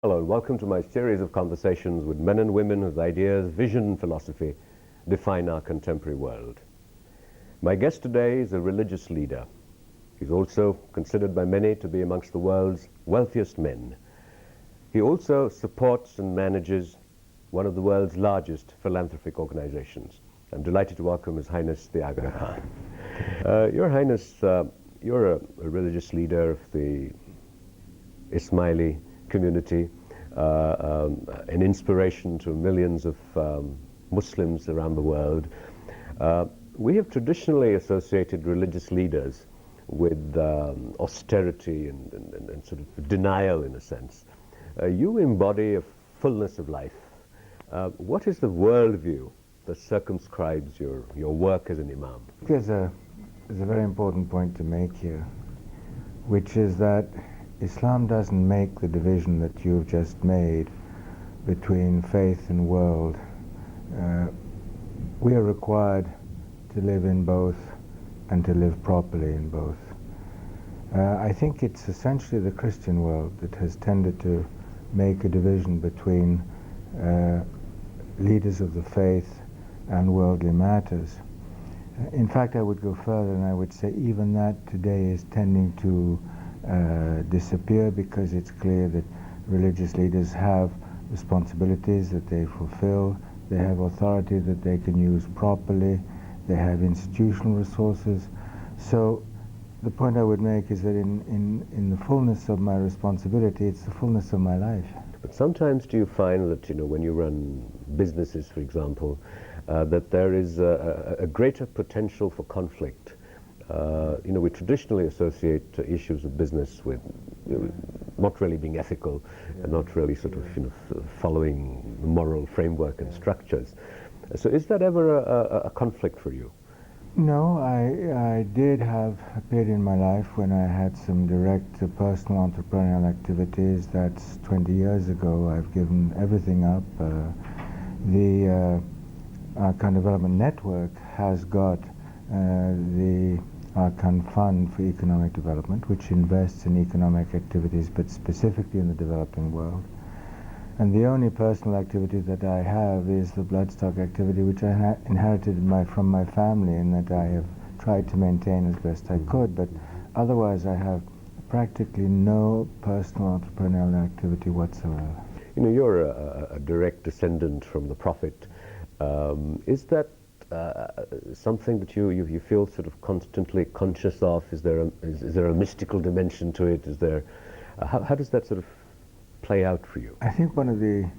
Hello and welcome to my series of conversations with men and women whose ideas, vision and philosophy define our contemporary world. My guest today is a religious leader. He's also considered by many to be amongst the world's wealthiest men. He also supports and manages one of the world's largest philanthropic organizations. I'm delighted to welcome His Highness the Aga Khan. Your Highness, you're a religious leader of the Ismaili community, an inspiration to millions of Muslims around the world. We have traditionally associated religious leaders with austerity and sort of denial, in a sense. You embody a fullness of life. What is the worldview that circumscribes your work as an imam? There's a very important point to make here, which is that Islam doesn't make the division that you've just made between faith and world. We are required to live in both and to live properly in both. I think it's essentially the Christian world that has tended to make a division between leaders of the faith and worldly matters. In fact, I would go further and I would say even that today is tending to disappear, because it's clear that religious leaders have responsibilities that they fulfill, they have authority that they can use properly, they have institutional resources. So the point I would make is that in the fullness of my responsibility, it's the fullness of my life. But sometimes do you find that, when you run businesses, for example, that there is a greater potential for conflict? We traditionally associate issues of business with not really being ethical, and not really sort of following the moral framework and structures. So is that ever a conflict for you? No, I did have a period in my life when I had some direct personal entrepreneurial activities. That's 20 years ago. I've given everything up. The Arkan Development Network has got the Arkan Fund for Economic Development, which invests in economic activities, but specifically in the developing world. And the only personal activity that I have is the bloodstock activity, which I inherited from my family, and that I have tried to maintain as best I could. But otherwise, I have practically no personal entrepreneurial activity whatsoever. You're a direct descendant from the Prophet. Is that something that you feel sort of constantly conscious of? Is there a mystical dimension to it? Is there how does that sort of play out for you? I think one of the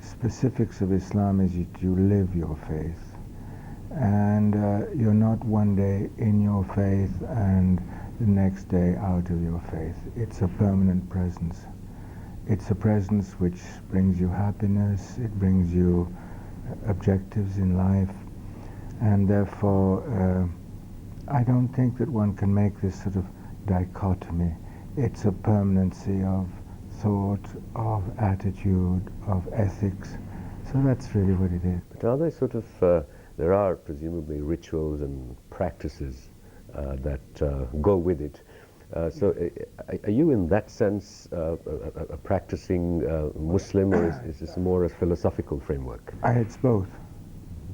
specifics of Islam is that you live your faith, and you're not one day in your faith and the next day out of your faith. It's a permanent presence. It's a presence which brings you happiness, it brings you objectives in life, and therefore I don't think that one can make this sort of dichotomy. It's a permanency of thought, of attitude, of ethics. So that's really what it is. But are they sort of, there are presumably rituals and practices that go with it. So are you in that sense a practicing Muslim, or is this more a philosophical framework? It's both.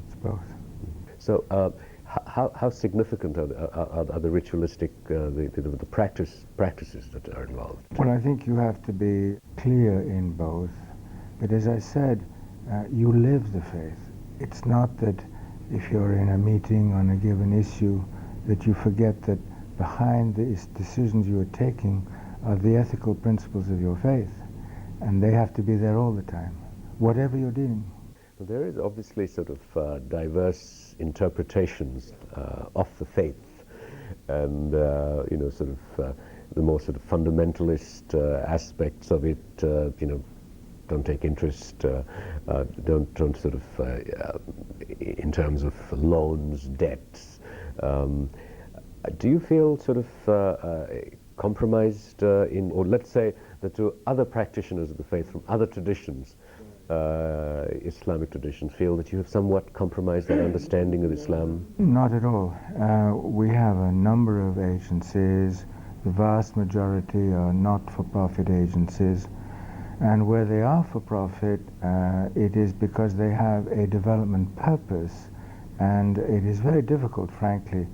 It's both. So how significant are the ritualistic, the practices that are involved? Well, I think you have to be clear in both. But as I said, you live the faith. It's not that if you're in a meeting on a given issue that you forget that behind the decisions you are taking are the ethical principles of your faith, and they have to be there all the time, whatever you're doing. Well, there is obviously sort of diverse interpretations of the faith, and sort of the more sort of fundamentalist aspects of it, don't take interest, don't sort of in terms of loans, debts. Do you feel sort of compromised or let's say that to other practitioners of the faith from other traditions, Islamic traditions, feel that you have somewhat compromised that understanding of Islam? Not at all. We have a number of agencies. The vast majority are not-for-profit agencies. And where they are for profit, it is because they have a development purpose, and it is very difficult, frankly,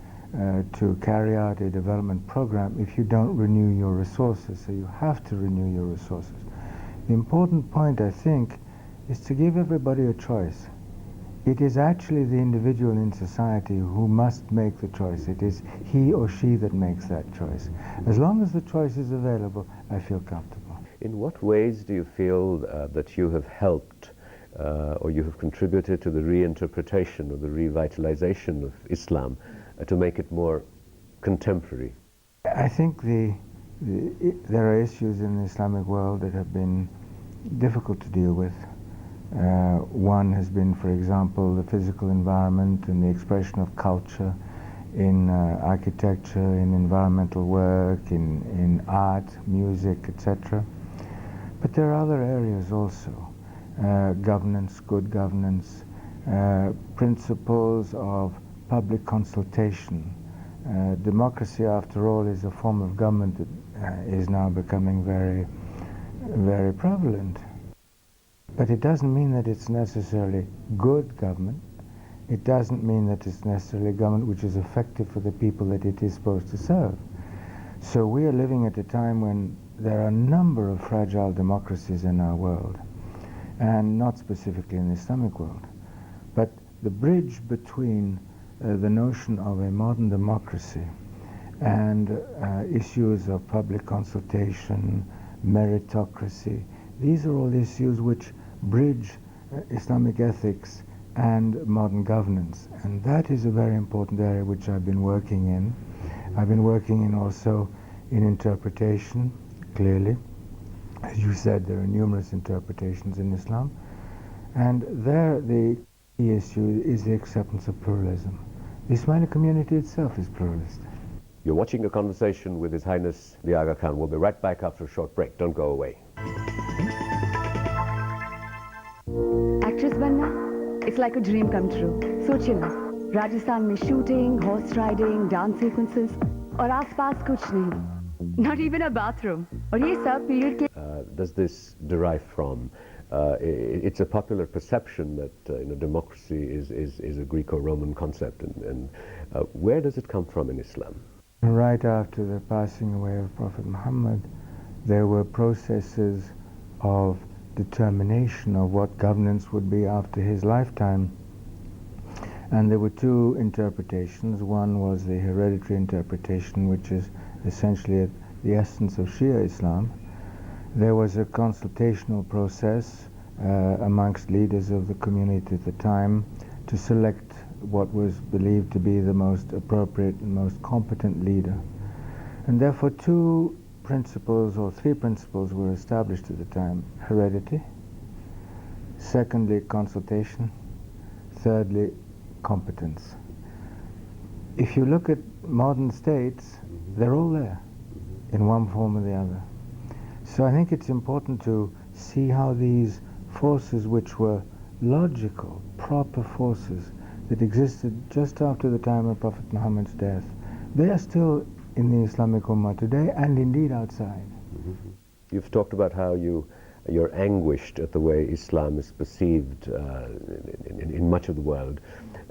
to carry out a development program if you don't renew your resources. So you have to renew your resources. The important point, I think, is to give everybody a choice. It is actually the individual in society who must make the choice. It is he or she that makes that choice. As long as the choice is available, I feel comfortable. In what ways do you feel that you have helped or you have contributed to the reinterpretation or the revitalization of Islam to make it more contemporary? I think there are issues in the Islamic world that have been difficult to deal with. One has been, for example, the physical environment and the expression of culture in architecture, in environmental work, in art, music, etc. But there are other areas also. Governance, good governance, principles of public consultation. Democracy, after all, is a form of government that is now becoming very, very prevalent. But it doesn't mean that it's necessarily good government. It doesn't mean that it's necessarily government which is effective for the people that it is supposed to serve. So we are living at a time when there are a number of fragile democracies in our world, and not specifically in the Islamic world. But the bridge between the notion of a modern democracy and issues of public consultation, meritocracy, these are all issues which bridge Islamic ethics and modern governance. And that is a very important area which I've been working in. I've been working in also in interpretation, clearly. As you said, there are numerous interpretations in Islam. And there the key issue is the acceptance of pluralism. The Ismaili community itself is pluralist. You're watching a conversation with His Highness the Aga Khan. We'll be right back after a short break. Don't go away. Actress बनना, it's like a dream come true. सोचिए ना, राजस्थान में shooting, horse riding, dance sequences, और आसपास कुछ नहीं. Not even a bathroom. और ये सब period के. Does this derive from? It's a popular perception that democracy is a Greco-Roman concept, and where does it come from in Islam? Right after the passing away of Prophet Muhammad, there were processes of determination of what governance would be after his lifetime. And there were two interpretations. One was the hereditary interpretation, which is essentially the essence of Shia Islam. There was a consultational process amongst leaders of the community at the time to select what was believed to be the most appropriate and most competent leader. And therefore two principles or three principles were established at the time: heredity, secondly consultation, thirdly competence. If you look at modern states, they're all there in one form or the other. So I think it's important to see how these forces, which were logical, proper forces that existed just after the time of Prophet Muhammad's death, they are still in the Islamic Ummah today, and indeed outside. You've talked about how you're anguished at the way Islam is perceived in much of the world,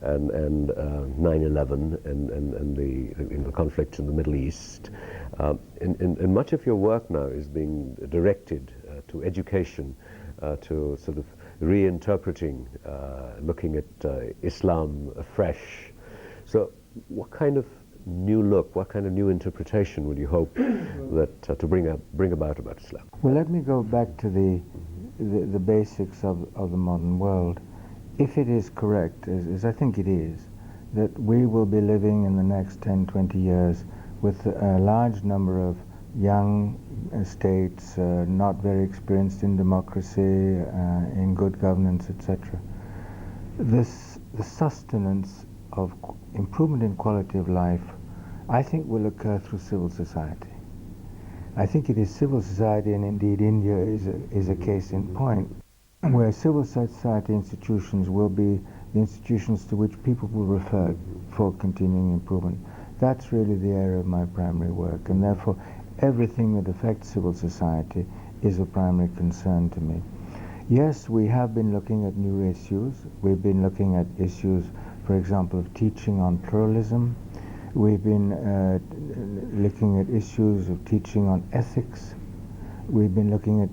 and 9/11 and the conflict in the Middle East. And much of your work now is being directed to education, to sort of reinterpreting, looking at Islam afresh. So what kind of new look, what kind of new interpretation would you hope that to bring about Islam? Well, let me go back to the basics of the modern world. If it is correct, as I think it is, that we will be living in the next 10, 20 years with a large number of young states not very experienced in democracy, in good governance, etc. The sustenance of improvement in quality of life, I think, will occur through civil society. I think it is civil society, and indeed India is a case in point, where civil society institutions will be the institutions to which people will refer for continuing improvement. That's really the area of my primary work, and therefore everything that affects civil society, is a primary concern to me. Yes, we have been looking at new issues. We've been looking at issues, for example, of teaching on pluralism. We've been looking at issues of teaching on ethics. We've been looking at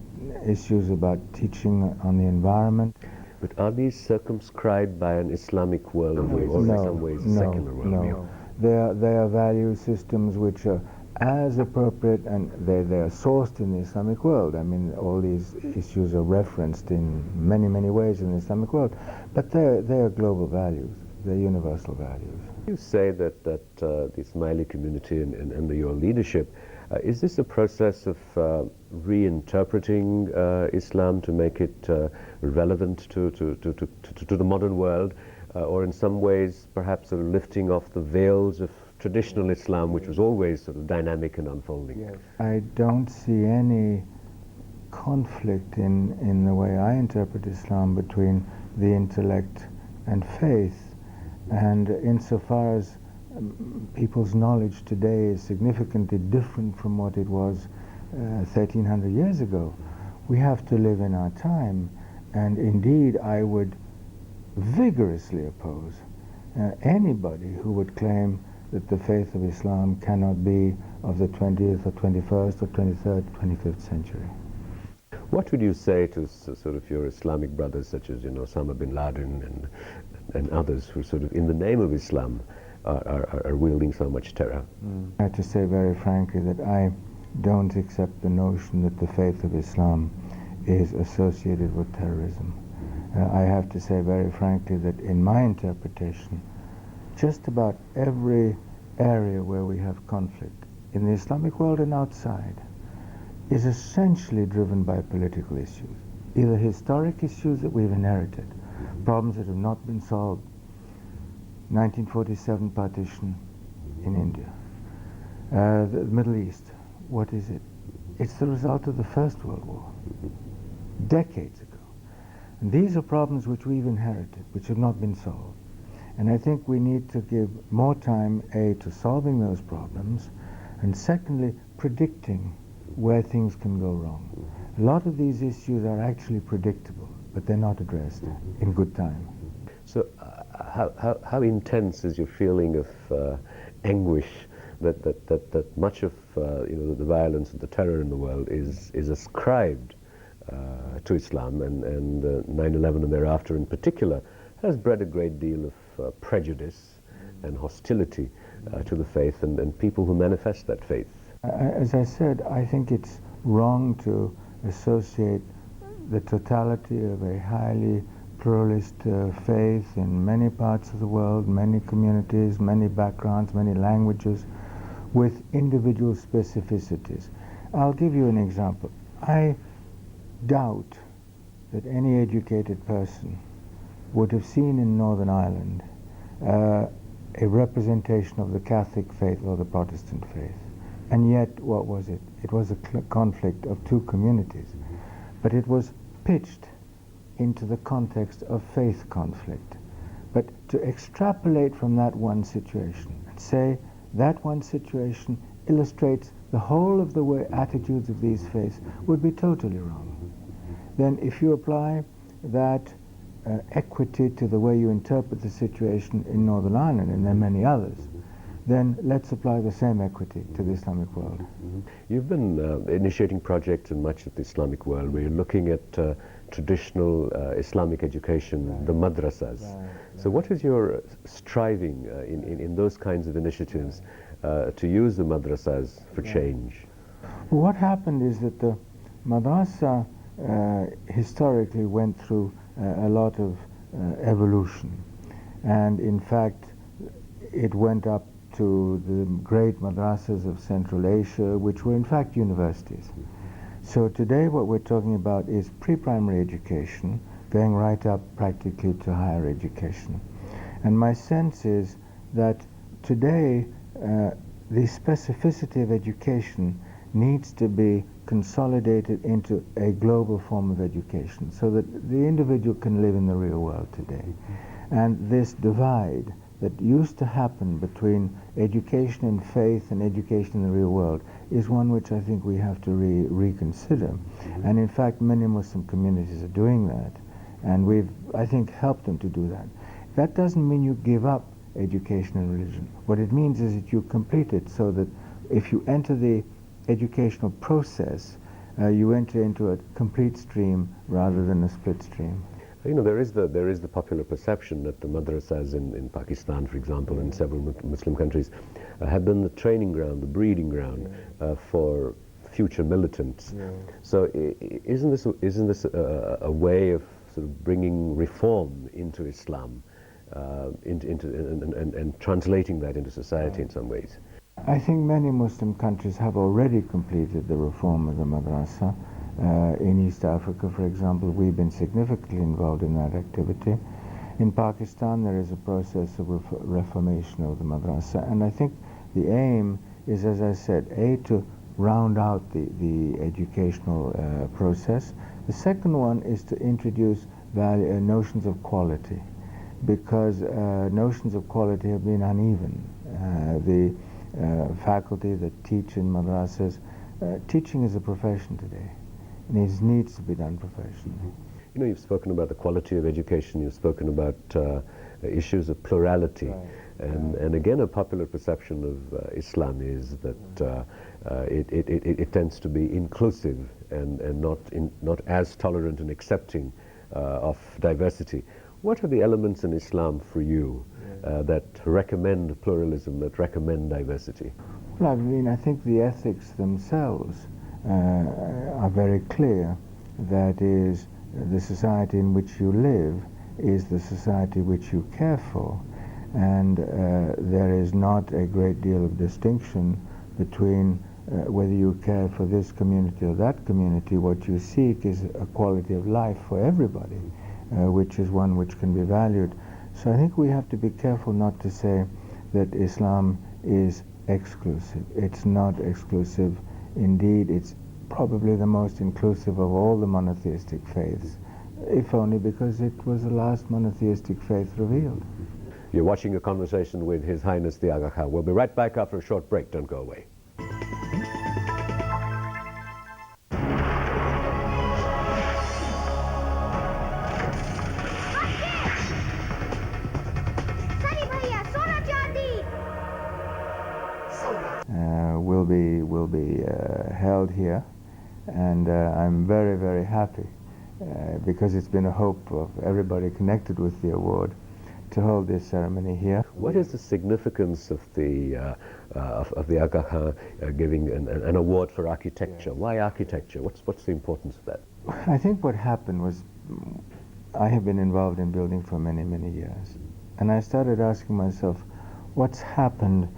issues about teaching on the environment. But are these circumscribed by an Islamic worldview, or in some ways a secular worldview? They are value systems which are as appropriate, and they are sourced in the Islamic world. I mean, all these issues are referenced in many, many ways in the Islamic world, but they are global values. They're universal values. You say that the Ismaili community and your leadership, is this a process of reinterpreting Islam to make it relevant to the modern world, or in some ways perhaps sort of lifting off the veils of traditional Islam, which was always sort of dynamic and unfolding? Yes. I don't see any conflict in the way I interpret Islam between the intellect and faith. And insofar as people's knowledge today is significantly different from what it was 1300 years ago, we have to live in our time. And indeed, I would vigorously oppose anybody who would claim that the faith of Islam cannot be of the 20th or 21st or 23rd, 25th century. What would you say to sort of your Islamic brothers, such as, Osama bin Laden and others who sort of, in the name of Islam, are wielding so much terror? I have to say very frankly that I don't accept the notion that the faith of Islam is associated with terrorism. I have to say very frankly that in my interpretation, just about every area where we have conflict, in the Islamic world and outside, is essentially driven by political issues, either historic issues that we've inherited, problems that have not been solved, 1947 partition in India, the Middle East, what is it? It's the result of the First World War, decades ago. And these are problems which we've inherited, which have not been solved. And I think we need to give more time, A, to solving those problems, and secondly, predicting where things can go wrong. A lot of these issues are actually predictable, but they're not addressed in good time. So how intense is your feeling of anguish that much of the violence and the terror in the world is ascribed to Islam, and 9/11 and thereafter in particular has bred a great deal of prejudice and hostility to the faith and people who manifest that faith? As I said, I think it's wrong to associate the totality of a highly pluralist faith in many parts of the world, many communities, many backgrounds, many languages, with individual specificities. I'll give you an example. I doubt that any educated person would have seen in Northern Ireland a representation of the Catholic faith or the Protestant faith. And yet, what was it? It was a conflict of two communities. But it was pitched into the context of faith conflict. But to extrapolate from that one situation and say that one situation illustrates the whole of the way attitudes of these faiths would be totally wrong. Then if you apply that equity to the way you interpret the situation in Northern Ireland, and there are many others, then let's apply the same equity to the Islamic world. You've been initiating projects in much of the Islamic world where you're looking at traditional Islamic education, the madrasas. So what is your striving in those kinds of initiatives to use the madrasas for change? Well, what happened is that the madrasa historically went through a lot of evolution, and in fact it went up to the great madrasas of Central Asia, which were in fact universities. So today what we're talking about is pre-primary education, going right up practically to higher education. And my sense is that today the specificity of education needs to be consolidated into a global form of education so that the individual can live in the real world today. And this divide that used to happen between education and faith and education in the real world is one which I think we have to reconsider. And in fact, many Muslim communities are doing that, and we've, I think, helped them to do that. That doesn't mean you give up education and religion. What it means is that you complete it, so that if you enter the educational process, you enter into a complete stream rather than a split stream. You know, there is the popular perception that the madrasas in Pakistan, for example, and several Muslim countries, have been the training ground, the breeding ground for future militants. So isn't this a way of sort of bringing reform into Islam, and translating that into society in some ways? I think many Muslim countries have already completed the reform of the madrasa. In East Africa, for example, we've been significantly involved in that activity. In Pakistan, there is a process of reformation of the madrasa, and I think the aim is, as I said, to round out the educational process. The second one is to introduce notions of quality, because notions of quality have been uneven. The faculty that teach in madrasas, teaching is a profession today, and it needs to be done professionally. You know, you've spoken about the quality of education, you've spoken about issues of plurality, and again, a popular perception of Islam is that it tends to be inclusive and not as tolerant and accepting of diversity. What are the elements in Islam for you that recommend pluralism, that recommend diversity? Well, I mean, I think the ethics themselves are very clear. That is, the society in which you live is the society which you care for, and there is not a great deal of distinction between whether you care for this community or that community. What you seek is a quality of life for everybody, which is one which can be valued. So I think we have to be careful not to say that Islam is exclusive. It's not exclusive. Indeed, it's probably the most inclusive of all the monotheistic faiths, if only because it was the last monotheistic faith revealed. You're watching a conversation with His Highness the Aga Khan. We'll be right back after a short break. Don't go away. Will be held here, and I'm very, very happy because it's been a hope of everybody connected with the award to hold this ceremony here. What is the significance of the Aga Khan giving an award for architecture? Why architecture? What's the importance of that? I think what happened was, I have been involved in building for many, many years, and I started asking myself, what's happened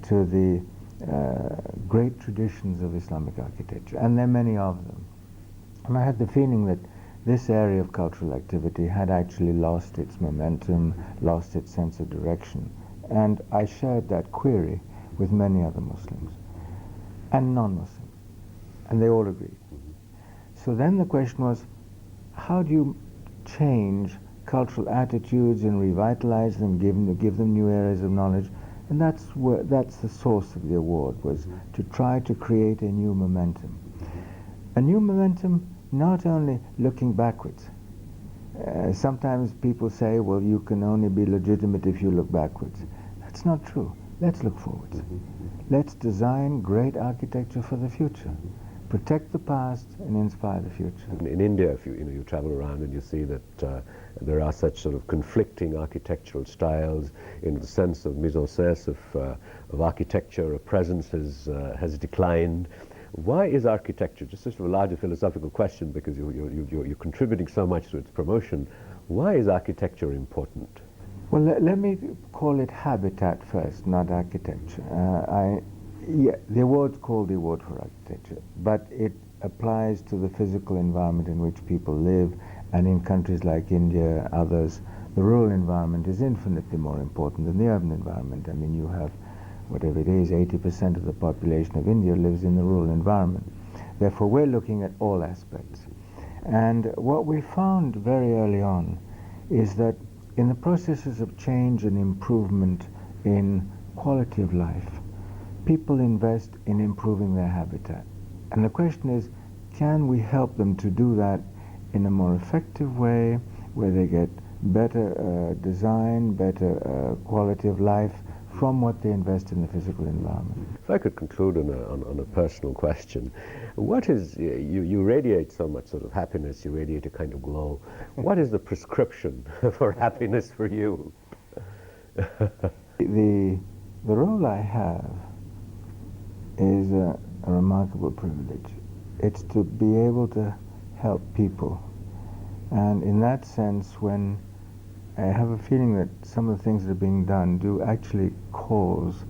to the great traditions of Islamic architecture, and there are many of them. And I had the feeling that this area of cultural activity had actually lost its momentum, lost its sense of direction. And I shared that query with many other Muslims and non-Muslims, and they all agreed. So then the question was, how do you change cultural attitudes and revitalize them, give them new areas of knowledge? And that's the source of the award, was to try to create a new momentum. A new momentum, not only looking backwards. Sometimes people say, well, you can only be legitimate if you look backwards. That's not true. Let's look forwards. Let's design great architecture for the future. Protect the past and inspire the future. In India, if you travel around and you see that there are such sort of conflicting architectural styles, in the sense of mise-en-scène of architecture, a presence has declined. Why is architecture, just sort of a larger philosophical question, because you're contributing so much to its promotion, why is architecture important? Well, let me call it habitat first, not architecture. The award's called the Award for Architecture, but it applies to the physical environment in which people live, and in countries like India, others, the rural environment is infinitely more important than the urban environment. I mean, you have, whatever it is, 80% of the population of India lives in the rural environment. Therefore, we're looking at all aspects. And what we found very early on is that in the processes of change and improvement in quality of life, people invest in improving their habitat. And the question is, can we help them to do that in a more effective way, where they get better design, better quality of life from what they invest in the physical environment? If I could conclude on a personal question, what is, you radiate so much sort of happiness, you radiate a kind of glow. What is the prescription for happiness for you? The role I have is a remarkable privilege. It's to be able to help people. And in that sense, when I have a feeling that some of the things that are being done do actually cause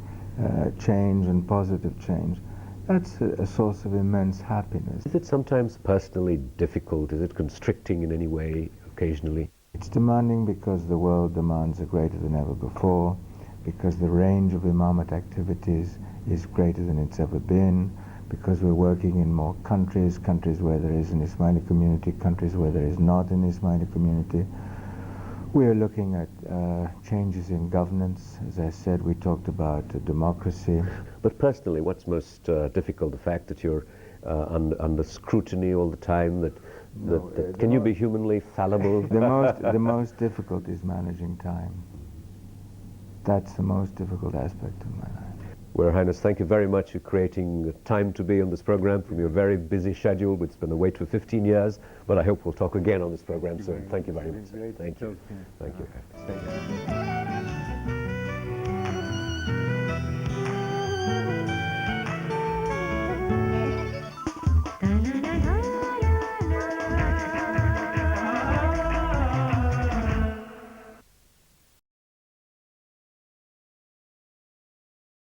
change and positive change, that's a source of immense happiness. Is it sometimes personally difficult? Is it constricting in any way occasionally? It's demanding because the world demands are greater than ever before, because the range of Imamat activities is greater than it's ever been, because we're working in more countries, countries where there is an Ismaili community, countries where there is not an Ismaili community. We are looking at changes in governance. As I said, we talked about democracy. But personally, what's most difficult? The fact that you're under scrutiny all the time? Can you be humanly fallible? The most difficult is managing time. That's the most difficult aspect of my life. Well, Your Highness, thank you very much for creating time to be on this program from your very busy schedule, which has been await for 15 years, but I hope we'll talk again on this program soon. Thank you very much. Thank you. Thank you.